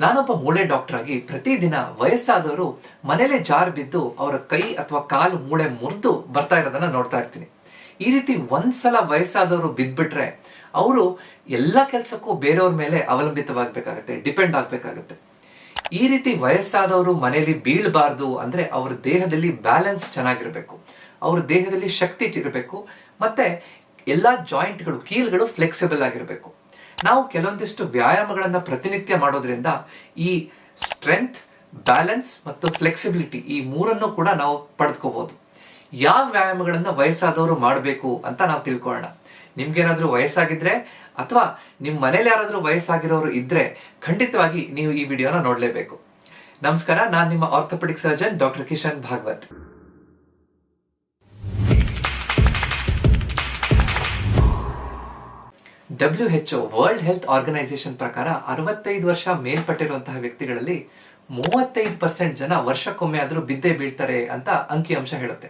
ನಾನೊಬ್ಬ ಮೂಳೆ ಡಾಕ್ಟರ್ ಆಗಿ ಪ್ರತಿದಿನ ವಯಸ್ಸಾದವರು ಮನೇಲೆ ಜಾರ್ ಬಿದ್ದು ಅವರ ಕೈ ಅಥವಾ ಕಾಲು ಮೂಳೆ ಮುರಿದು ಬರ್ತಾ ಇರೋದನ್ನ ನೋಡ್ತಾ ಇರ್ತೀನಿ. ಈ ರೀತಿ ಒಂದ್ಸಲ ವಯಸ್ಸಾದವರು ಬಿದ್ಬಿಟ್ರೆ ಅವರು ಎಲ್ಲ ಕೆಲಸಕ್ಕೂ ಬೇರೆಯವ್ರ ಮೇಲೆ ಅವಲಂಬಿತವಾಗಬೇಕಾಗತ್ತೆ, ಡಿಪೆಂಡ್ ಆಗ್ಬೇಕಾಗತ್ತೆ. ಈ ರೀತಿ ವಯಸ್ಸಾದವರು ಮನೆಯಲ್ಲಿ ಬೀಳ್ಬಾರ್ದು ಅಂದ್ರೆ ಅವ್ರ ದೇಹದಲ್ಲಿ ಬ್ಯಾಲೆನ್ಸ್ ಚೆನ್ನಾಗಿರ್ಬೇಕು, ಅವ್ರ ದೇಹದಲ್ಲಿ ಶಕ್ತಿ ಇರಬೇಕು, ಮತ್ತೆ ಎಲ್ಲಾ ಜಾಯಿಂಟ್ಗಳು, ಕೀಲ್ಗಳು ಫ್ಲೆಕ್ಸಿಬಲ್ ಆಗಿರ್ಬೇಕು. ನಾವು ಕೆಲವೊಂದಿಷ್ಟು ವ್ಯಾಯಾಮಗಳನ್ನ ಪ್ರತಿನಿತ್ಯ ಮಾಡೋದ್ರಿಂದ ಈ ಸ್ಟ್ರೆಂತ್, ಬ್ಯಾಲೆನ್ಸ್ ಮತ್ತು ಫ್ಲೆಕ್ಸಿಬಿಲಿಟಿ ಈ ಮೂರನ್ನು ಕೂಡ ನಾವು ಪಡೆದುಕೋಬಹುದು. ಯಾವ ವ್ಯಾಯಾಮಗಳನ್ನ ವಯಸ್ಸಾದವರು ಮಾಡಬೇಕು ಅಂತ ನಾವು ತಿಳ್ಕೊಳ್ಳೋಣ. ನಿಮ್ಗೇನಾದ್ರೂ ವಯಸ್ಸಾಗಿದ್ರೆ ಅಥವಾ ನಿಮ್ ಮನೇಲಿ ಯಾರಾದ್ರೂ ವಯಸ್ಸಾಗಿರೋರು ಇದ್ರೆ ಖಂಡಿತವಾಗಿ ನೀವು ಈ ವಿಡಿಯೋನ ನೋಡ್ಲೇಬೇಕು. ನಮಸ್ಕಾರ, ನಾನು ನಿಮ್ಮ orthopaedic surgeon doctor Kishan Bhagwat. WHO world health organisation ಪ್ರಕಾರ 65 ವರ್ಷ ಮೇಲ್ಪಟ್ಟಿರುವಂತಹ ವ್ಯಕ್ತಿಗಳಲ್ಲಿ 35% ಜನ ವರ್ಷಕ್ಕೊಮ್ಮೆ ಆದ್ರೂ ಬಿದ್ದೇ ಬೀಳ್ತಾರೆ ಅಂತ ಅಂಕಿಅಂಶ ಹೇಳುತ್ತೆ.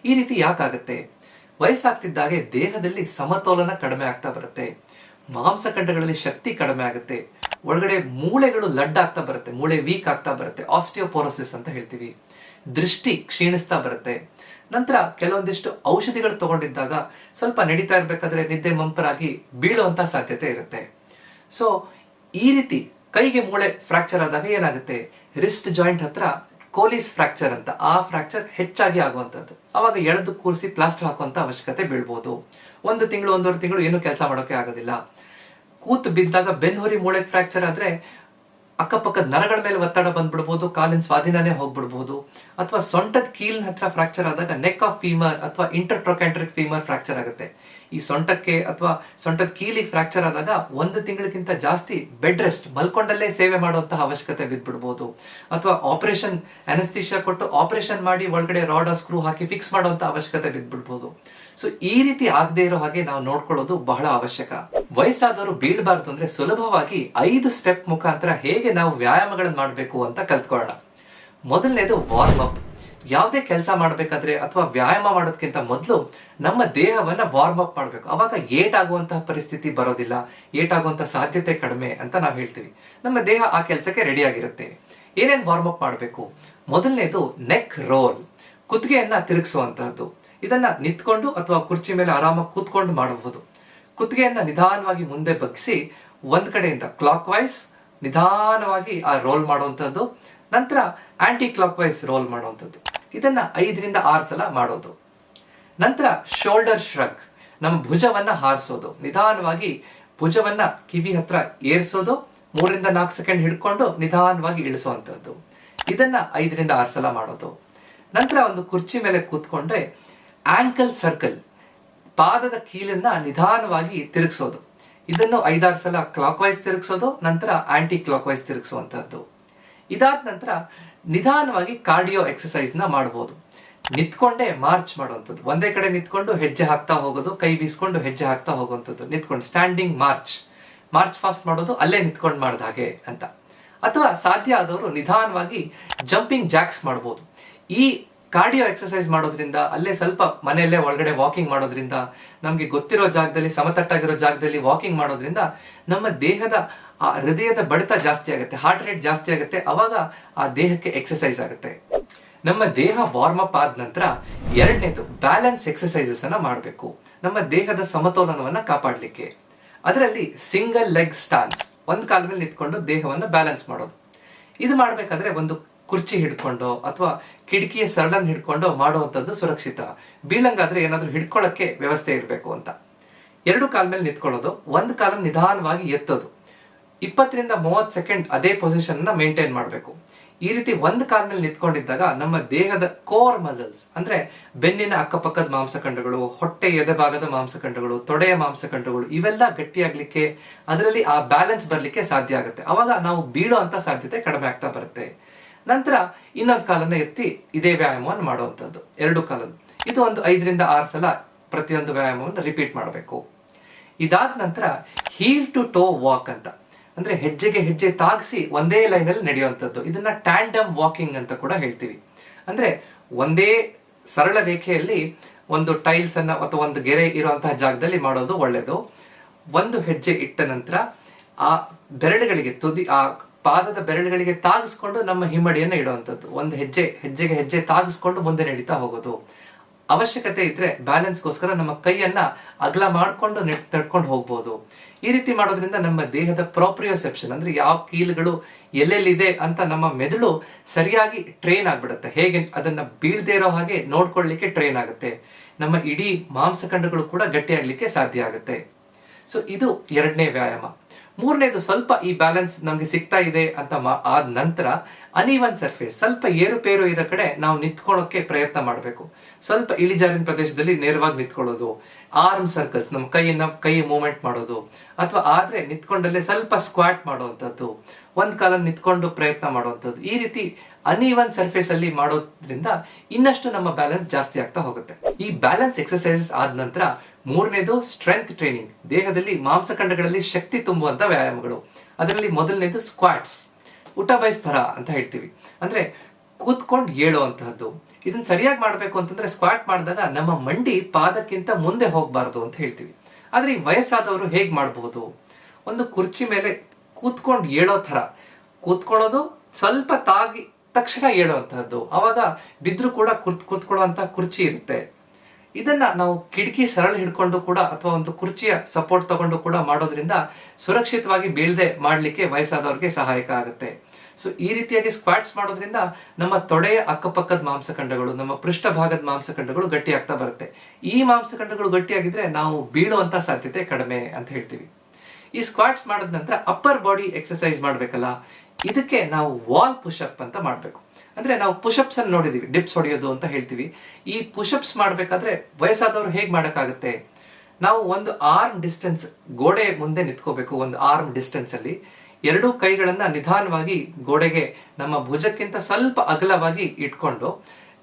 ಈ ರೀತಿ ಯಾಕಾಗುತ್ತೆ? ವಯಸ್ಸಾಗ್ತಿದ್ದಾಗೆ ದೇಹದಲ್ಲಿ ಸಮತೋಲನ ಕಡಿಮೆ ಆಗ್ತಾ ಬರುತ್ತೆ, ಮಾಂಸಖಂಡಗಳಲ್ಲಿ ಶಕ್ತಿ ಕಡಿಮೆ ಆಗುತ್ತೆ, ಒಳಗಡೆ ಮೂಳೆಗಳು ಲಡ್ ಆಗ್ತಾ ಬರುತ್ತೆ, ಮೂಳೆ ವೀಕ್ ಆಗ್ತಾ ಬರುತ್ತೆ, ಆಸ್ಟಿಯೋಪೋರೋಸಿಸ್ ಅಂತ ಹೇಳ್ತೀವಿ, ದೃಷ್ಟಿ ಕ್ಷೀಣಿಸ್ತಾ ಬರುತ್ತೆ. ನಂತರ ಕೆಲವೊಂದಿಷ್ಟು ಔಷಧಿಗಳು ತಗೊಂಡಿದ್ದಾಗ ಸ್ವಲ್ಪ ನಡೀತಾ ಇರ್ಬೇಕಾದ್ರೆ ನಿದ್ದೆ ಮಂಪರಾಗಿ ಬೀಳುವಂತ ಸಾಧ್ಯತೆ ಇರುತ್ತೆ. ಸೊ ಈ ರೀತಿ ಕೈಗೆ ಮೂಳೆ ಫ್ರಾಕ್ಚರ್ ಆದಾಗ ಏನಾಗುತ್ತೆ? ರಿಸ್ಟ್ ಜಾಯಿಂಟ್ ಹತ್ರ ಕೋಲಿಸ್ ಫ್ರಾಕ್ಚರ್ ಅಂತ, ಆ ಫ್ರಾಕ್ಚರ್ ಹೆಚ್ಚಾಗಿ ಆಗುವಂತದ್ದು. ಅವಾಗ ಎಳೆದು ಕೂರಿಸಿ ಪ್ಲಾಸ್ಟರ್ ಹಾಕುವಂತ ಅವಶ್ಯಕತೆ ಬೀಳ್ಬೋದು. 1 ತಿಂಗಳು 1.5 ತಿಂಗಳು ಏನು ಕೆಲಸ ಮಾಡೋಕೆ ಆಗೋದಿಲ್ಲ. ಕೂತು ಬಿದ್ದಾಗ ಬೆನ್ನುಹುರಿ ಮೂಳೆ ಫ್ರಾಕ್ಚರ್ ಆದ್ರೆ ಅಕ್ಕಪಕ್ಕದ ನರಗಳ ಮೇಲೆ ಒತ್ತಡ ಬಂದ್ಬಿಡ್ಬೋದು, ಕಾಲಿನ ಸ್ವಾಧೀನನೇ ಹೋಗ್ಬಿಡ್ಬೋದು. ಅಥವಾ ಸೊಂಟದ ಕೀಲ್ ಹತ್ರ ಫ್ರಾಕ್ಚರ್ ಆದಾಗ ನೆಕ್ ಆಫ್ ಫೀಮರ್ ಅಥವಾ ಇಂಟರ್ಟ್ರೊಕ್ಯಾಂಟ್ರಿಕ್ ಫೀಮರ್ ಫ್ರಾಕ್ಚರ್ ಆಗುತ್ತೆ. ಈ ಸೊಂಟಕ್ಕೆ ಅಥವಾ ಸೊಂಟದ ಕೀಲಿಗೆ ಫ್ರಾಕ್ಚರ್ ಆದಾಗ 1 ತಿಂಗಳಿಗಿಂತ ಜಾಸ್ತಿ ಬೆಡ್ ರೆಸ್ಟ್, ಮಲ್ಕೊಂಡಲ್ಲೇ ಸೇವೆ ಮಾಡುವಂತಹ ಅವಶ್ಯಕತೆ ಬಿದ್ಬಿಡ್ಬೋದು. ಅಥವಾ ಆಪರೇಷನ್, ಅನಸ್ಥಿಷಿಯಾ ಕೊಟ್ಟು ಆಪರೇಷನ್ ಮಾಡಿ ಒಳಗಡೆ ರಾಡ್ ಸ್ಕ್ರೂ ಹಾಕಿ ಫಿಕ್ಸ್ ಮಾಡುವಂತ ಅವಶ್ಯಕತೆ ಬಿದ್ಬಿಡ್ಬೋದು. ಸೊ ಈ ರೀತಿ ಆಗದೆ ಇರೋ ಹಾಗೆ ನಾವು ನೋಡ್ಕೊಳ್ಳೋದು ಬಹಳ ಅವಶ್ಯಕ. ವಯಸ್ಸಾದವರು ಬೀಳ್ಬಾರ್ದು ಅಂದ್ರೆ ಸುಲಭವಾಗಿ 5 ಸ್ಟೆಪ್ ಮುಖಾಂತರ ಹೇಗೆ ನಾವು ವ್ಯಾಯಾಮಗಳನ್ನ ಮಾಡಬೇಕು ಅಂತ ಕಲ್ತ್ಕೊಳ್ಳೋಣ. ಮೊದಲನೇದು ವಾರ್ಮ್ ಅಪ್. ಯಾವುದೇ ಕೆಲಸ ಮಾಡ್ಬೇಕಾದ್ರೆ ಅಥವಾ ವ್ಯಾಯಾಮ ಮಾಡೋದಕ್ಕಿಂತ ಮೊದಲು ನಮ್ಮ ದೇಹವನ್ನ ವಾರ್ಮ್ ಅಪ್ ಮಾಡ್ಬೇಕು. ಅವಾಗ ಏಟ್ ಆಗುವಂತಹ ಪರಿಸ್ಥಿತಿ ಬರೋದಿಲ್ಲ, ಏಟ್ ಆಗುವಂತಹ ಸಾಧ್ಯತೆ ಕಡಿಮೆ ಅಂತ ನಾವು ಹೇಳ್ತೀವಿ. ನಮ್ಮ ದೇಹ ಆ ಕೆಲಸಕ್ಕೆ ರೆಡಿ ಆಗಿರುತ್ತೆ. ಏನೇನ್ ವಾರ್ಮ್ ಅಪ್ ಮಾಡಬೇಕು? ಮೊದಲನೇದು ನೆಕ್ ರೋಲ್, ಕುತ್ತಿಗೆಯನ್ನ ತಿರುಗಿಸುವಂತಹದ್ದು. ಇದನ್ನ ನಿಂತ್ಕೊಂಡು ಅಥವಾ ಕುರ್ಚಿ ಮೇಲೆ ಆರಾಮಾಗಿ ಕೂತ್ಕೊಂಡು ಮಾಡಬಹುದು. ಕುತ್ತಿಗೆಯನ್ನ ನಿಧಾನವಾಗಿ ಮುಂದೆ ಬಗ್ಗಿಸಿ ಒಂದ್ ಕಡೆಯಿಂದ ಕ್ಲಾಕ್ ವೈಸ್ ನಿಧಾನವಾಗಿ ಆ ರೋಲ್ ಮಾಡುವಂತದ್ದು, ನಂತರ ಆಂಟಿ ಕ್ಲಾಕ್ ವೈಸ್ ರೋಲ್ ಮಾಡುವಂಥದ್ದು. ಇದನ್ನ 5 ರಿಂದ 6 ಸಲ ಮಾಡೋದು. ನಂತರ ಶೋಲ್ಡರ್ ಶ್ರಗ್, ನಮ್ಮ ಭುಜವನ್ನ ಹಾರಿಸೋದು, ನಿಧಾನವಾಗಿ ಭುಜವನ್ನ ಕಿವಿ ಹತ್ರ ಏರಿಸೋದು, 3 ರಿಂದ 4 ಸೆಕೆಂಡ್ ಹಿಡ್ಕೊಂಡು ನಿಧಾನವಾಗಿ ಇಳಿಸುವಂತದ್ದು. ಇದನ್ನ 5 ರಿಂದ 6 ಸಲ ಮಾಡೋದು. ನಂತರ ಒಂದು ಕುರ್ಚಿ ಮೇಲೆ ಕೂತ್ಕೊಂಡ್ರೆ ಆಂಕಲ್ ಸರ್ಕಲ್, ಪಾದದ ಕೀಲನ್ನ ನಿಧಾನವಾಗಿ ತಿರುಗಿಸೋದು. ಇದನ್ನು 5-6 ಸಲ ಕ್ಲಾಕ್ ವೈಸ್ ತಿರುಗಿಸೋದು, ನಂತರ ಆಂಟಿ ಕ್ಲಾಕ್ ವೈಸ್ ತಿರುಗಿಸುವಂತಹದ್ದು. ಇದಾದ ನಂತರ ನಿಧಾನವಾಗಿ ಕಾರ್ಡಿಯೋ ಎಕ್ಸಸೈಸ್ ನ ಮಾಡಬಹುದು. ನಿಂತ್ಕೊಂಡೇ ಮಾರ್ಚ್ ಮಾಡುವಂಥದ್ದು, ಒಂದೇ ಕಡೆ ನಿಂತ್ಕೊಂಡು ಹೆಜ್ಜೆ ಹಾಕ್ತಾ ಹೋಗೋದು, ಕೈ ಬೀಸ್ಕೊಂಡು ಹೆಜ್ಜೆ ಹಾಕ್ತಾ ಹೋಗುವಂಥದ್ದು, ನಿಂತ್ಕೊಂಡು ಸ್ಟ್ಯಾಂಡಿಂಗ್ ಮಾರ್ಚ್ ಫಾಸ್ಟ್ ಮಾಡೋದು, ಅಲ್ಲೇ ನಿಂತ್ಕೊಂಡು ಮಾಡಿದ ಹಾಗೆ ಅಂತ. ಅಥವಾ ಸಾಧ್ಯ ಆದವರು ನಿಧಾನವಾಗಿ ಜಂಪಿಂಗ್ ಜಾಕ್ಸ್ ಮಾಡಬಹುದು. ಈ ಕಾರ್ಡಿಯೋ ಎಕ್ಸಸೈಸ್ ಮಾಡೋದ್ರಿಂದ, ಅಲ್ಲೇ ಸ್ವಲ್ಪ ಮನೆಯಲ್ಲೇ ಒಳಗಡೆ ವಾಕಿಂಗ್ ಮಾಡೋದ್ರಿಂದ, ನಮ್ಗೆ ಗೊತ್ತಿರೋ ಜಾಗದಲ್ಲಿ, ಸಮತಟ್ಟಾಗಿರೋ ಜಾಗದಲ್ಲಿ ವಾಕಿಂಗ್ ಮಾಡೋದ್ರಿಂದ ನಮ್ಮ ದೇಹದ ಆ ಹೃದಯದ ಬಡಿತ ಜಾಸ್ತಿ ಆಗುತ್ತೆ, ಹಾರ್ಟ್ ರೇಟ್ ಜಾಸ್ತಿ ಆಗುತ್ತೆ. ಅವಾಗ ಆ ದೇಹಕ್ಕೆ ಎಕ್ಸಸೈಸ್ ಆಗುತ್ತೆ. ನಮ್ಮ ದೇಹ ವಾರ್ಮ್ ಅಪ್ ಆದ ನಂತರ ಎರಡನೇದು ಬ್ಯಾಲೆನ್ಸ್ ಎಕ್ಸಸೈಸಸ್ ಅನ್ನ ಮಾಡಬೇಕು, ನಮ್ಮ ದೇಹದ ಸಮತೋಲನವನ್ನ ಕಾಪಾಡಲಿಕ್ಕೆ. ಅದರಲ್ಲಿ ಸಿಂಗಲ್ ಲೆಗ್ ಸ್ಟಾನ್ಸ್, ಒಂದ್ ಕಾಲ ಮೇಲೆ ನಿಂತ್ಕೊಂಡು ದೇಹವನ್ನ ಬ್ಯಾಲೆನ್ಸ್ ಮಾಡೋದು. ಇದು ಮಾಡ್ಬೇಕಾದ್ರೆ ಒಂದು ಕುರ್ಚಿ ಹಿಡ್ಕೊಂಡು ಅಥವಾ ಕಿಟಕಿಯ ಸರಳನ್ನು ಹಿಡ್ಕೊಂಡು ಮಾಡುವಂಥದ್ದು ಸುರಕ್ಷಿತ. ಬೀಳಂಗಾದ್ರೆ ಏನಾದ್ರೂ ಹಿಡ್ಕೊಳ್ಳಕ್ಕೆ ವ್ಯವಸ್ಥೆ ಇರಬೇಕು ಅಂತ. 2 ಕಾಲ ಮೇಲೆ ನಿಂತ್ಕೊಳ್ಳೋದು, ಒಂದ್ ಕಾಲ ನಿಧಾನವಾಗಿ ಎತ್ತೋದು, 20 ರಿಂದ 30 ಸೆಕೆಂಡ್ ಅದೇ ಪೊಸಿಷನ್ ನ ಮೇಂಟೈನ್ ಮಾಡಬೇಕು. ಈ ರೀತಿ ಒಂದ್ ಕಾಲ ಮೇಲೆ ನಿಂತ್ಕೊಂಡಿದ್ದಾಗ ನಮ್ಮ ದೇಹದ ಕೋರ್ ಮಸಲ್ಸ್ ಅಂದ್ರೆ ಬೆನ್ನಿನ ಅಕ್ಕಪಕ್ಕದ ಮಾಂಸಖಂಡಗಳು, ಹೊಟ್ಟೆ ಎದೆಭಾಗದ ಮಾಂಸಖಂಡಗಳು, ತೊಡೆಯ ಮಾಂಸಖಂಡಗಳು ಇವೆಲ್ಲ ಗಟ್ಟಿಯಾಗ್ಲಿಕ್ಕೆ, ಅದರಲ್ಲಿ ಆ ಬ್ಯಾಲೆನ್ಸ್ ಬರ್ಲಿಕ್ಕೆ ಸಾಧ್ಯ ಆಗುತ್ತೆ. ಅವಾಗ ನಾವು ಬೀಳೋ ಅಂತ ಸಾಧ್ಯತೆ ಕಡಿಮೆ ಆಗ್ತಾ ಬರುತ್ತೆ. ನಂತರ ಇನ್ನೊಂದು ಕಾಲನ್ನ ಎತ್ತಿ ಇದೇ ವ್ಯಾಯಾಮವನ್ನು ಮಾಡುವಂಥದ್ದು, 2 ಕಾಲದ್ದು. ಇದು ಒಂದು 5 ರಿಂದ 6 ಸಲ ಪ್ರತಿಯೊಂದು ವ್ಯಾಯಾಮವನ್ನು ರಿಪೀಟ್ ಮಾಡಬೇಕು. ಇದಾದ ನಂತರ ಹೀಲ್ ಟು ಟೋ ವಾಕ್ ಅಂತ, ಅಂದ್ರೆ ಹೆಜ್ಜೆಗೆ ಹೆಜ್ಜೆ ತಾಗಿಸಿ ಒಂದೇ ಲೈನ್ ಅಲ್ಲಿ ನಡೆಯುವಂಥದ್ದು. ಇದನ್ನ ಟ್ಯಾಂಡಮ್ ವಾಕಿಂಗ್ ಅಂತ ಕೂಡ ಹೇಳ್ತೀವಿ. ಅಂದ್ರೆ ಒಂದೇ ಸರಳ ರೇಖೆಯಲ್ಲಿ ಒಂದು ಟೈಲ್ಸ್ ಅನ್ನ ಅಥವಾ ಒಂದು ಗೆರೆ ಇರುವಂತಹ ಜಾಗದಲ್ಲಿ ಮಾಡೋದು ಒಳ್ಳೆಯದು. ಒಂದು ಹೆಜ್ಜೆ ಇಟ್ಟ ನಂತರ ಆ ಬೆರಳುಗಳಿಗೆ, ತುದಿ, ಆ ಪಾದದ ಬೆರಳುಗಳಿಗೆ ತಾಗಿಸ್ಕೊಂಡು ನಮ್ಮ ಹಿಮ್ಮಡಿಯನ್ನ ಇಡುವಂಥದ್ದು. ಒಂದು ಹೆಜ್ಜೆಗೆ ಹೆಜ್ಜೆ ತಾಗಿಸ್ಕೊಂಡು ಮುಂದೆ ನಡೀತಾ ಹೋಗೋದು. ಅವಶ್ಯಕತೆ ಇದ್ರೆ ಬ್ಯಾಲೆನ್ಸ್ಗೋಸ್ಕರ ನಮ್ಮ ಕೈಯನ್ನ ಅಗಲ ಮಾಡ್ಕೊಂಡು ತಡ್ಕೊಂಡು ಹೋಗ್ಬೋದು. ಈ ರೀತಿ ಮಾಡೋದ್ರಿಂದ ನಮ್ಮ ದೇಹದ ಪ್ರಾಪ್ರಿಯೋಸೆಪ್ಷನ್ ಅಂದ್ರೆ ಯಾವ ಕೀಲುಗಳು ಎಲ್ಲೆಲ್ಲಿದೆ ಅಂತ ನಮ್ಮ ಮೆದುಳು ಸರಿಯಾಗಿ ಟ್ರೈನ್ ಆಗ್ಬಿಡುತ್ತೆ. ಹೇಗೆ ಅದನ್ನ ಬೀಳ್ದೇ ಇರೋ ಹಾಗೆ ನೋಡ್ಕೊಳ್ಳಿಕ್ಕೆ ಟ್ರೈನ್ ಆಗುತ್ತೆ. ನಮ್ಮ ಇಡೀ ಮಾಂಸಖಂಡಗಳು ಕೂಡ ಗಟ್ಟಿಯಾಗ್ಲಿಕ್ಕೆ ಸಾಧ್ಯ ಆಗುತ್ತೆ. ಸೊ ಇದು 2ನೇ ವ್ಯಾಯಾಮ. 3ನೇದು, ಸ್ವಲ್ಪ ಈ ಬ್ಯಾಲೆನ್ಸ್ ನಮ್ಗೆ ಸಿಗ್ತಾ ಇದೆ ಅಂತ ಆದ ನಂತರ ಅನ್ಈವನ್ ಸರ್ಫೇಸ್, ಸ್ವಲ್ಪ ಏರುಪೇರು ಇರೋ ಕಡೆ ನಾವು ನಿಂತ್ಕೊಳ್ಳೋಕೆ ಪ್ರಯತ್ನ ಮಾಡಬೇಕು. ಸ್ವಲ್ಪ ಇಳಿಜಾರಿನ ಪ್ರದೇಶದಲ್ಲಿ ನೇರವಾಗಿ ನಿಂತ್ಕೊಳ್ಳೋದು, ಆರ್ಮ್ ಸರ್ಕಲ್ಸ್, ನಮ್ಮ ಕೈ ಮೂವ್ಮೆಂಟ್ ಮಾಡೋದು, ಅಥವಾ ಆದ್ರೆ ನಿಂತ್ಕೊಂಡಲ್ಲೇ ಸ್ವಲ್ಪ ಸ್ಕ್ವಾಟ್ ಮಾಡುವಂಥದ್ದು, ಒಂದ್ ಕಾಲಲ್ಲಿ ನಿಂತ್ಕೊಂಡು ಪ್ರಯತ್ನ ಮಾಡುವಂಥದ್ದು. ಈ ರೀತಿ ಅನ್ಈವನ್ ಸರ್ಫೇಸ್ ಅಲ್ಲಿ ಮಾಡೋದ್ರಿಂದ ಇನ್ನಷ್ಟು ನಮ್ಮ ಬ್ಯಾಲೆನ್ಸ್ ಜಾಸ್ತಿ ಆಗ್ತಾ ಹೋಗುತ್ತೆ. ಈ ಬ್ಯಾಲೆನ್ಸ್ ಎಕ್ಸರ್ಸೈಸಸ್ ಆದ ನಂತರ 3ನೇದು ಸ್ಟ್ರೆಂತ್ ಟ್ರೈನಿಂಗ್, ದೇಹದಲ್ಲಿ ಮಾಂಸಖಂಡಗಳಲ್ಲಿ ಶಕ್ತಿ ತುಂಬುವಂತ ವ್ಯಾಯಾಮಗಳು. ಅದರಲ್ಲಿ ಮೊದಲನೇದು ಸ್ಕ್ವಾಟ್ಸ್, ಉಟಬೈಸ್ ತರ ಅಂತ ಹೇಳ್ತೀವಿ, ಅಂದ್ರೆ ಕೂತ್ಕೊಂಡು ಏಳುವಂತಹದ್ದು. ಇದನ್ನ ಸರಿಯಾಗಿ ಮಾಡ್ಬೇಕು ಅಂತಂದ್ರೆ ಸ್ಕ್ವಾಟ್ ಮಾಡಿದಾಗ ನಮ್ಮ ಮಂಡಿ ಪಾದಕ್ಕಿಂತ ಮುಂದೆ ಹೋಗ್ಬಾರ್ದು ಅಂತ ಹೇಳ್ತೀವಿ. ಆದ್ರೆ ಈ ವಯಸ್ಸಾದವರು ಹೇಗ್ ಮಾಡಬಹುದು? ಒಂದು ಕುರ್ಚಿ ಮೇಲೆ ಕೂತ್ಕೊಂಡು ಏಳೋ ತರ ಕೂತ್ಕೊಳ್ಳೋದು, ಸ್ವಲ್ಪ ತಾಗಿ ತಕ್ಷಣ ಏಳುವಂತಹದ್ದು. ಅವಾಗ ಬಿದ್ರು ಕೂಡ ಕೂತ್ಕೊಳ್ಳುವಂತ ಕುರ್ಚಿ ಇರುತ್ತೆ. ಇದನ್ನ ನಾವು ಕಿಟಕಿ ಸರಳ ಹಿಡ್ಕೊಂಡು ಕೂಡ ಅಥವಾ ಒಂದು ಕುರ್ಚಿಯ ಸಪೋರ್ಟ್ ತಗೊಂಡು ಕೂಡ ಮಾಡೋದ್ರಿಂದ ಸುರಕ್ಷಿತವಾಗಿ ಬೀಳದೆ ಮಾಡ್ಲಿಕ್ಕೆ ವಯಸ್ಸಾದವ್ರಿಗೆ ಸಹಾಯಕ ಆಗುತ್ತೆ. ಸೊ ಈ ರೀತಿಯಾಗಿ ಸ್ಕ್ವಾಟ್ಸ್ ಮಾಡೋದ್ರಿಂದ ನಮ್ಮ ತೊಡೆಯ ಅಕ್ಕಪಕ್ಕದ ಮಾಂಸಖಂಡಗಳು, ನಮ್ಮ ಪೃಷ್ಠಭಾಗದ ಮಾಂಸಖಂಡಗಳು ಗಟ್ಟಿ ಆಗ್ತಾ ಬರುತ್ತೆ. ಈ ಮಾಂಸಖಂಡಗಳು ಗಟ್ಟಿಯಾಗಿದ್ರೆ ನಾವು ಬೀಳುವಂತ ಸಾಧ್ಯತೆ ಕಡಿಮೆ ಅಂತ ಹೇಳ್ತೀವಿ. ಈ ಸ್ಕ್ವಾಟ್ಸ್ ಮಾಡಿದ ನಂತರ ಅಪ್ಪರ್ ಬಾಡಿ ಎಕ್ಸರ್ಸೈಸ್ ಮಾಡ್ಬೇಕಲ್ಲ, ಇದಕ್ಕೆ ನಾವು ವಾಲ್ ಪುಷಪ್ ಅಂತ ಮಾಡ್ಬೇಕು. ಅಂದ್ರೆ ನಾವು ಪುಷಪ್ಸ್ ಅನ್ನು ನೋಡಿದೀವಿ, ಡಿಪ್ಸ್ ಹೊಡೆಯೋದು ಅಂತ ಹೇಳ್ತೀವಿ. ಈ ಪುಷಪ್ಸ್ ಮಾಡ್ಬೇಕಾದ್ರೆ ವಯಸ್ಸಾದವರು ಹೇಗ್ ಮಾಡಕ್ಕಾಗತ್ತೆ? ನಾವು ಒಂದು ಆರ್ಮ್ ಡಿಸ್ಟೆನ್ಸ್ ಗೋಡೆ ಮುಂದೆ ನಿಂತ್ಕೋಬೇಕು. ಒಂದು ಆರ್ಮ್ ಡಿಸ್ಟೆನ್ಸ್ ಅಲ್ಲಿ 2 ಕೈಗಳನ್ನ ನಿಧಾನವಾಗಿ ಗೋಡೆಗೆ ನಮ್ಮ ಭುಜಕ್ಕಿಂತ ಸ್ವಲ್ಪ ಅಗಲವಾಗಿ ಇಟ್ಕೊಂಡು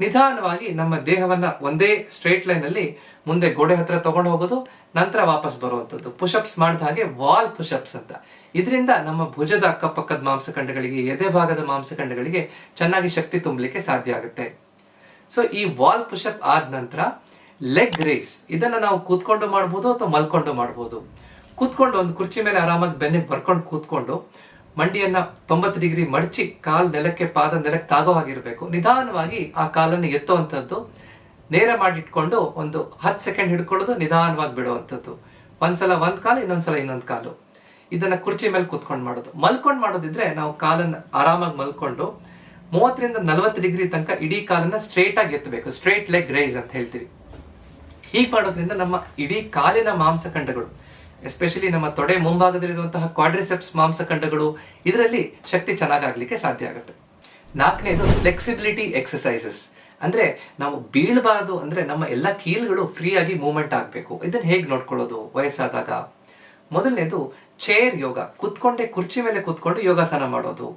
ನಿಧಾನವಾಗಿ ನಮ್ಮ ದೇಹವನ್ನ ಒಂದೇ ಸ್ಟ್ರೇಟ್ ಲೈನ್ ಅಲ್ಲಿ ಮುಂದೆ ಗೋಡೆ ಹತ್ರ ತಗೊಂಡು ಹೋಗೋದು, ನಂತರ ವಾಪಸ್ ಬರುವಂತದ್ದು. ಪುಷಪ್ಸ್ ಮಾಡಿದ ಹಾಗೆ ವಾಲ್ ಪುಷಪ್ಸ್ ಅಂತ. ಇದರಿಂದ ನಮ್ಮ ಭುಜದ ಅಕ್ಕಪಕ್ಕದ ಮಾಂಸಖಂಡಗಳಿಗೆ, ಎದೆ ಭಾಗದ ಮಾಂಸಖಂಡಗಳಿಗೆ ಚೆನ್ನಾಗಿ ಶಕ್ತಿ ತುಂಬಲಿಕ್ಕೆ ಸಾಧ್ಯ ಆಗುತ್ತೆ. ಸೊ ಈ ವಾಲ್ ಪುಷಪ್ ಆದ ನಂತರ ಲೆಗ್ ರೇಸ್, ಇದನ್ನ ನಾವು ಕೂತ್ಕೊಂಡು ಮಾಡಬಹುದು ಅಥವಾ ಮಲ್ಕೊಂಡು ಮಾಡಬಹುದು. ಕೂತ್ಕೊಂಡು ಒಂದು ಕುರ್ಚಿ ಮೇಲೆ ಆರಾಮಾಗಿ ಬೆನ್ನಿಗೆ ಬರ್ಕೊಂಡು ಕೂತ್ಕೊಂಡು ಮಂಡಿಯನ್ನ 90 ಡಿಗ್ರಿ ಮಡಚಿ ಕಾಲ್ ನೆಲಕ್ಕೆ, ಪಾದ ನೆಲಕ್ಕೆ ತಾಗೋ ಹಾಗಿರ್ಬೇಕು. ನಿಧಾನವಾಗಿ ಆ ಕಾಲನ್ನು ಎತ್ತುವಂಥದ್ದು, ನೇರ ಮಾಡಿಟ್ಕೊಂಡು ಒಂದು 10 ಸೆಕೆಂಡ್ ಹಿಡ್ಕೊಳ್ಳೋದು, ನಿಧಾನವಾಗಿ ಬಿಡುವಂಥದ್ದು. ಒಂದ್ಸಲ ಒಂದ್ ಕಾಲು, ಇನ್ನೊಂದ್ಸಲ ಇನ್ನೊಂದ್ ಕಾಲು. ಇದನ್ನ ಕುರ್ಚಿ ಮೇಲೆ ಕೂತ್ಕೊಂಡು ಮಾಡೋದು. ಮಲ್ಕೊಂಡು ಮಾಡೋದಿದ್ರೆ ನಾವು ಕಾಲನ್ನ ಆರಾಮಾಗಿ ಮಲ್ಕೊಂಡು 30 ರಿಂದ 40 ಡಿಗ್ರಿ ತನಕ ಇಡೀ ಕಾಲನ್ನ ಸ್ಟ್ರೇಟ್ ಆಗಿ ಎತ್ತಬೇಕು. ಸ್ಟ್ರೇಟ್ ಲೆಗ್ ರೈಸ್ ಅಂತ ಹೇಳ್ತೀವಿ. ಹೀಗೆ ಮಾಡೋದ್ರಿಂದ ನಮ್ಮ ಇಡೀ ಕಾಲಿನ ಮಾಂಸಖಂಡಗಳು, ಎಸ್ಪೆಷಲಿ ನಮ್ಮ ತೊಡೆ ಮುಂಭಾಗದಲ್ಲಿರುವಂತಹ ಕ್ವಾಡ್ರಿಸೆಪ್ಸ್ ಮಾಂಸಖಂಡಗಳು, ಇದರಲ್ಲಿ ಶಕ್ತಿ ಚೆನ್ನಾಗಾಗ್ಲಿಕ್ಕೆ ಸಾಧ್ಯ ಆಗುತ್ತೆ. 4ನೇದು ಫ್ಲೆಕ್ಸಿಬಿಲಿಟಿ ಎಕ್ಸರ್ಸೈಸಸ್. ಅಂದ್ರೆ ನಾವು ಬೀಳಬಾರದು, ಅಂದ್ರೆ ನಮ್ಮ ಎಲ್ಲ ಕೀಲುಗಳು ಫ್ರೀ ಆಗಿ ಮೂವ್ಮೆಂಟ್ ಆಗ್ಬೇಕು. ಇದನ್ನ ಹೇಗೆ ನೋಡ್ಕೊಳ್ಳೋದು ವಯಸ್ಸಾದಾಗ? ಮೊದಲನೇದು ಚೇರ್ ಯೋಗ, ಕುತ್ಕೊಂಡೆ ಕುರ್ಚಿ ಮೇಲೆ ಕುತ್ಕೊಂಡು ಯೋಗಾಸನ ಮಾಡೋದು.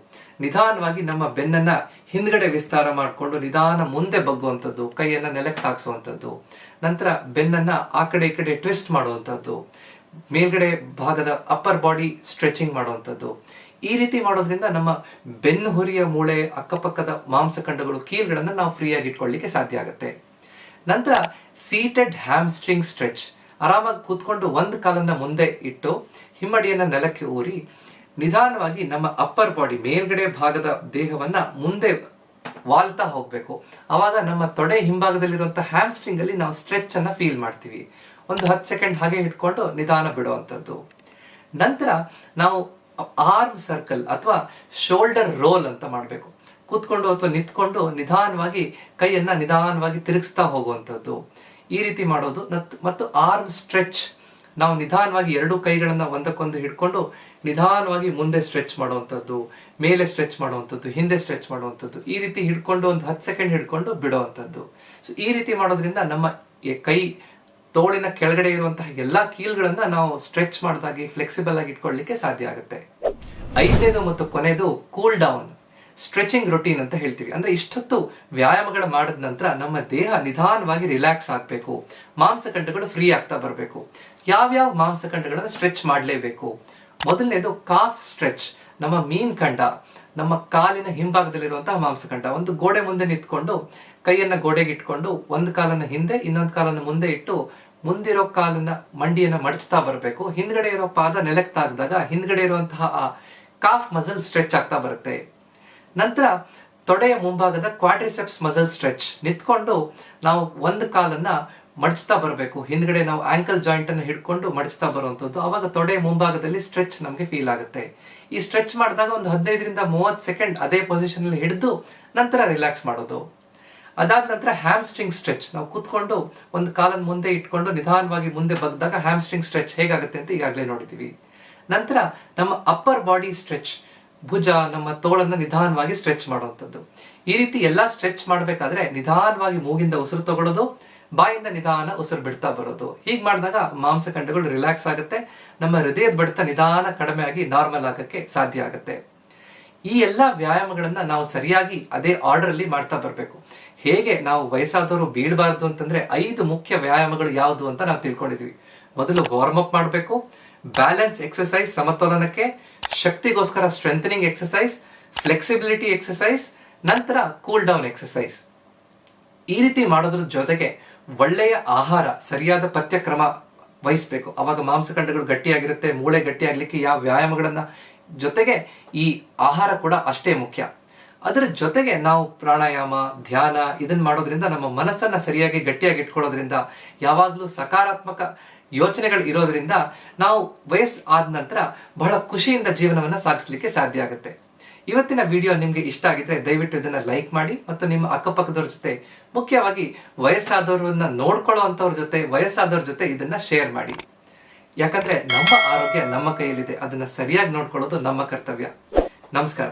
ನಿಧಾನವಾಗಿ ನಮ್ಮ ಬೆನ್ನನ್ನ ಹಿಂದ್ಗಡೆ ವಿಸ್ತಾರ ಮಾಡಿಕೊಂಡು ನಿಧಾನ ಮುಂದೆ ಬಗ್ಗುವಂಥದ್ದು, ಕೈಯನ್ನ ನೆಲಕ್ಕೆ ತಾಗಿಸುವಂಥದ್ದು, ನಂತರ ಬೆನ್ನನ್ನ ಆ ಕಡೆ ಈ ಕಡೆ ಟ್ವಿಸ್ಟ್ ಮಾಡುವಂಥದ್ದು, ಮೇಲ್ಗಡೆ ಭಾಗದ ಅಪ್ಪರ್ ಬಾಡಿ ಸ್ಟ್ರೆಚಿಂಗ್ ಮಾಡುವಂಥದ್ದು. ಈ ರೀತಿ ಮಾಡೋದ್ರಿಂದ ನಮ್ಮ ಬೆನ್ನು ಹುರಿಯ ಮೂಳೆ, ಅಕ್ಕಪಕ್ಕದ ಮಾಂಸಖಂಡಗಳು, ಕೀಲ್ಗಳನ್ನ ನಾವು ಫ್ರೀಯಾಗಿ ಇಟ್ಕೊಳ್ಳಿಕ್ಕೆ ಸಾಧ್ಯ ಆಗುತ್ತೆ. ನಂತರ ಸೀಟೆಡ್ ಹ್ಯಾಮ್ಸ್ಟ್ರಿಂಗ್ ಸ್ಟ್ರೆಚ್, ಆರಾಮಾಗಿ ಕೂತ್ಕೊಂಡು ಒಂದು ಕಾಲನ್ನ ಮುಂದೆ ಇಟ್ಟು ಹಿಮ್ಮಡಿಯನ್ನ ನೆಲಕ್ಕೆ ಊರಿ ನಿಧಾನವಾಗಿ ನಮ್ಮ ಅಪ್ಪರ್ ಬಾಡಿ, ಮೇಲ್ಗಡೆ ಭಾಗದ ದೇಹವನ್ನ ಮುಂದೆ ವಾಲ್ತಾ ಹೋಗ್ಬೇಕು. ಅವಾಗ ನಮ್ಮ ತೊಡೆ ಹಿಂಭಾಗದಲ್ಲಿರುವಂತಹ ಹ್ಯಾಮ್ಸ್ಟ್ರಿಂಗ್ ಅಲ್ಲಿ ನಾವು ಸ್ಟ್ರೆಚ್ ಅನ್ನ ಫೀಲ್ ಮಾಡ್ತೀವಿ. ಒಂದು 10 ಸೆಕೆಂಡ್ ಹಾಗೆ ಇಟ್ಕೊಂಡು ನಿಧಾನ ಬಿಡುವಂಥದ್ದು. ನಂತರ ನಾವು ಆರ್ಮ್ ಸರ್ಕಲ್ ಅಥವಾ ಶೋಲ್ಡರ್ ರೋಲ್ ಅಂತ ಮಾಡಬೇಕು. ಕೂತ್ಕೊಂಡು ಅಥವಾ ನಿಂತ್ಕೊಂಡು ನಿಧಾನವಾಗಿ ಕೈಯನ್ನ ನಿಧಾನವಾಗಿ ತಿರುಗಿಸ್ತಾ ಹೋಗುವಂಥದ್ದು. ಈ ರೀತಿ ಮಾಡೋದು. ಮತ್ತು ಆರ್ಮ್ ಸ್ಟ್ರೆಚ್, ನಾವು ನಿಧಾನವಾಗಿ 2 ಕೈಗಳನ್ನ ಒಂದಕ್ಕೊಂದು ಹಿಡ್ಕೊಂಡು ನಿಧಾನವಾಗಿ ಮುಂದೆ ಸ್ಟ್ರೆಚ್ ಮಾಡುವಂಥದ್ದು, ಮೇಲೆ ಸ್ಟ್ರೆಚ್ ಮಾಡುವಂಥದ್ದು, ಹಿಂದೆ ಸ್ಟ್ರೆಚ್ ಮಾಡುವಂಥದ್ದು. ಈ ರೀತಿ ಹಿಡ್ಕೊಂಡು ಒಂದು 10 ಸೆಕೆಂಡ್ ಹಿಡ್ಕೊಂಡು ಬಿಡುವಂಥದ್ದು. ಸೊ ಈ ರೀತಿ ಮಾಡೋದ್ರಿಂದ ನಮ್ಮ ಕೈ, ತೋಳಿನ ಕೆಳಗಡೆ ಇರುವಂತಹ ಎಲ್ಲಾ ಕೀಲ್ಗಳನ್ನ ನಾವು ಸ್ಟ್ರೆಚ್ ಮಾಡಿದಾಗಿ ಫ್ಲೆಕ್ಸಿಬಲ್ ಆಗಿ ಇಟ್ಕೊಳ್ಳಿಕ್ಕೆ ಸಾಧ್ಯ ಆಗುತ್ತೆ. 5ನೇದು ಮತ್ತು ಕೊನೆಯದು ಕೂಲ್ ಡೌನ್ ಸ್ಟ್ರೆಚಿಂಗ್ ರೊಟೀನ್ ಅಂತ ಹೇಳ್ತೀವಿ. ಅಂದ್ರೆ ಇಷ್ಟೊತ್ತು ವ್ಯಾಯಾಮಗಳ ಮಾಡಿದ ನಂತರ ನಮ್ಮ ದೇಹ ನಿಧಾನವಾಗಿ ರಿಲ್ಯಾಕ್ಸ್ ಆಗ್ಬೇಕು, ಮಾಂಸಖಂಡಗಳು ಫ್ರೀ ಆಗ್ತಾ ಬರಬೇಕು. ಯಾವ್ಯಾವ ಮಾಂಸಖಂಡಗಳನ್ನ ಸ್ಟ್ರೆಚ್ ಮಾಡಲೇಬೇಕು? ಮೊದಲನೇದು ಕಾಫ್ ಸ್ಟ್ರೆಚ್. ನಮ್ಮ ಮೀನ್ಖಂಡ, ನಮ್ಮ ಕಾಲಿನ ಹಿಂಭಾಗದಲ್ಲಿರುವಂತಹ ಮಾಂಸಖಂಡ. ಒಂದು ಗೋಡೆ ಮುಂದೆ ನಿಂತ್ಕೊಂಡು ಕೈಯನ್ನ ಗೋಡೆಗೆ ಇಟ್ಕೊಂಡು ಒಂದು ಕಾಲನ್ನ ಹಿಂದೆ, ಇನ್ನೊಂದು ಕಾಲನ್ನ ಮುಂದೆ ಇಟ್ಟು ಮುಂದಿರೋ ಕಾಲನ್ನ ಮಂಡಿಯನ್ನ ಮಡಚ್ತಾ ಬರಬೇಕು. ಹಿಂದ್ಗಡೆ ಇರೋ ಪಾದ ನೆಲಕ್ಕೆ ತಾಗದಾಗ ಹಿಂದ್ಗಡೆ ಇರುವಂತಹ ಆ ಕಾಫ್ ಮಸಲ್ ಸ್ಟ್ರೆಚ್ ಆಗ್ತಾ ಬರುತ್ತೆ. ನಂತರ ತೊಡೆಯ ಮುಂಭಾಗದ ಕ್ವಾಡ್ರಿಸೆಪ್ಸ್ ಮಸಲ್ ಸ್ಟ್ರೆಚ್. ನಿಂತ್ಕೊಂಡು ನಾವು ಒಂದು ಕಾಲನ್ನ ಮಡಚ್ತಾ ಬರಬೇಕು, ಹಿಂದ್ಗಡೆ ನಾವು ಆಂಕಲ್ ಜಾಯಿಂಟ್ ಅನ್ನು ಹಿಡ್ಕೊಂಡು ಮಡಚ್ತಾ ಬರುವಂತದ್ದು. ಅವಾಗ ತೊಡೆಯ ಮುಂಭಾಗದಲ್ಲಿ ಸ್ಟ್ರೆಚ್ ನಮಗೆ ಫೀಲ್ ಆಗುತ್ತೆ. ಈ ಸ್ಟ್ರೆಚ್ ಮಾಡಿದಾಗ ಒಂದು 15ರಿಂದ 30 ಸೆಕೆಂಡ್ ಅದೇ ಪೊಸಿಷನ್ ಅಲ್ಲಿ ಹಿಡಿದು ನಂತರ ರಿಲ್ಯಾಕ್ಸ್ ಮಾಡೋದು. ಅದಾದ ನಂತರ ಹ್ಯಾಮ್ಸ್ಟ್ರಿಂಗ್ ಸ್ಟ್ರೆಚ್. ನಾವು ಕೂತ್ಕೊಂಡು ಒಂದು ಕಾಲನ್ನು ಮುಂದೆ ಇಟ್ಕೊಂಡು ನಿಧಾನವಾಗಿ ಮುಂದೆ ಬಗ್ದಾಗ ಹ್ಯಾಮ್ಸ್ಟ್ರಿಂಗ್ ಸ್ಟ್ರೆಚ್ ಹೇಗಾಗುತ್ತೆ ಅಂತ ಈಗಾಗಲೇ ನೋಡಿದೀವಿ. ನಂತರ ನಮ್ಮ ಅಪ್ಪರ್ ಬಾಡಿ ಸ್ಟ್ರೆಚ್, ಭುಜ, ನಮ್ಮ ತೋಳನ್ನ ನಿಧಾನವಾಗಿ ಸ್ಟ್ರೆಚ್ ಮಾಡುವಂಥದ್ದು. ಈ ರೀತಿ ಎಲ್ಲಾ ಸ್ಟ್ರೆಚ್ ಮಾಡಬೇಕಾದ್ರೆ ನಿಧಾನವಾಗಿ ಮೂಗಿಂದ ಉಸಿರು ತಗೊಳ್ಳೋದು, ಬಾಯಿಂದ ನಿಧಾನ ಉಸಿರು ಬಿಡ್ತಾ ಬರೋದು. ಹೀಗೆ ಮಾಡಿದಾಗ ಮಾಂಸಖಂಡಗಳು ರಿಲ್ಯಾಕ್ಸ್ ಆಗುತ್ತೆ, ನಮ್ಮ ಹೃದಯದ ಬಡಿತ ನಿಧಾನ ಕಡಿಮೆ ಆಗಿ ನಾರ್ಮಲ್ ಆಗಕ್ಕೆ ಸಾಧ್ಯ ಆಗುತ್ತೆ. ಈ ಎಲ್ಲಾ ವ್ಯಾಯಾಮಗಳನ್ನ ನಾವು ಸರಿಯಾಗಿ ಅದೇ ಆರ್ಡರ್ ಅಲ್ಲಿ ಮಾಡ್ತಾ ಬರಬೇಕು. ಹೇಗೆ ನಾವು ವಯಸ್ಸಾದವರು ಬೀಳಬಾರದು ಅಂತಂದ್ರೆ 5 ಮುಖ್ಯ ವ್ಯಾಯಾಮಗಳು ಯಾವುದು ಅಂತ ನಾವು ತಿಳ್ಕೊಂಡಿದ್ವಿ. ಮೊದಲು ವಾರ್ಮ್ ಅಪ್ ಮಾಡಬೇಕು, ಬ್ಯಾಲೆನ್ಸ್ ಎಕ್ಸರ್ಸೈಸ್ ಸಮತೋಲನಕ್ಕೆ, ಶಕ್ತಿಗೋಸ್ಕರ ಸ್ಟ್ರೆಂಥನಿಂಗ್ ಎಕ್ಸರ್ಸೈಸ್, ಫ್ಲೆಕ್ಸಿಬಿಲಿಟಿ ಎಕ್ಸರ್ಸೈಸ್, ನಂತರ ಕೂಲ್ ಡೌನ್ ಎಕ್ಸರ್ಸೈಸ್. ಈ ರೀತಿ ಮಾಡೋದ್ರ ಜೊತೆಗೆ ಒಳ್ಳೆಯ ಆಹಾರ, ಸರಿಯಾದ ಪಥ್ಯಕ್ರಮ ವಹಿಸಬೇಕು. ಅವಾಗ ಮಾಂಸಖಂಡಗಳು ಗಟ್ಟಿಯಾಗಿರುತ್ತೆ, ಮೂಳೆ ಗಟ್ಟಿಯಾಗ್ಲಿಕ್ಕೆ ಯಾವ ವ್ಯಾಯಾಮಗಳನ್ನ ಜೊತೆಗೆ ಈ ಆಹಾರ ಕೂಡ ಅಷ್ಟೇ ಮುಖ್ಯ. ಅದರ ಜೊತೆಗೆ ನಾವು ಪ್ರಾಣಾಯಾಮ, ಧ್ಯಾನ ಇದನ್ನ ಮಾಡೋದ್ರಿಂದ ನಮ್ಮ ಮನಸ್ಸನ್ನ ಸರಿಯಾಗಿ ಗಟ್ಟಿಯಾಗಿ ಇಟ್ಕೊಳ್ಳೋದ್ರಿಂದ, ಯಾವಾಗ್ಲೂ ಸಕಾರಾತ್ಮಕ ಯೋಚನೆಗಳು ಇರೋದ್ರಿಂದ ನಾವು ವಯಸ್ಸು ಆದ ನಂತರ ಬಹಳ ಖುಷಿಯಿಂದ ಜೀವನವನ್ನ ಸಾಗಿಸ್ಲಿಕ್ಕೆ ಸಾಧ್ಯ ಆಗುತ್ತೆ. ಇವತ್ತಿನ ವಿಡಿಯೋ ನಿಮ್ಗೆ ಇಷ್ಟ ಆಗಿದ್ರೆ ದಯವಿಟ್ಟು ಇದನ್ನ ಲೈಕ್ ಮಾಡಿ ಮತ್ತು ನಿಮ್ಮ ಅಕ್ಕಪಕ್ಕದವ್ರ ಜೊತೆ, ಮುಖ್ಯವಾಗಿ ವಯಸ್ಸಾದವ್ರನ್ನ ನೋಡ್ಕೊಳ್ಳುವಂತವ್ರ ಜೊತೆ, ವಯಸ್ಸಾದವ್ರ ಜೊತೆ ಇದನ್ನ ಶೇರ್ ಮಾಡಿ. ಯಾಕಂದ್ರೆ ನಮ್ಮ ಆರೋಗ್ಯ ನಮ್ಮ ಕೈಯಲ್ಲಿದೆ, ಅದನ್ನ ಸರಿಯಾಗಿ ನೋಡ್ಕೊಳ್ಳೋದು ನಮ್ಮ ಕರ್ತವ್ಯ. ನಮಸ್ಕಾರ.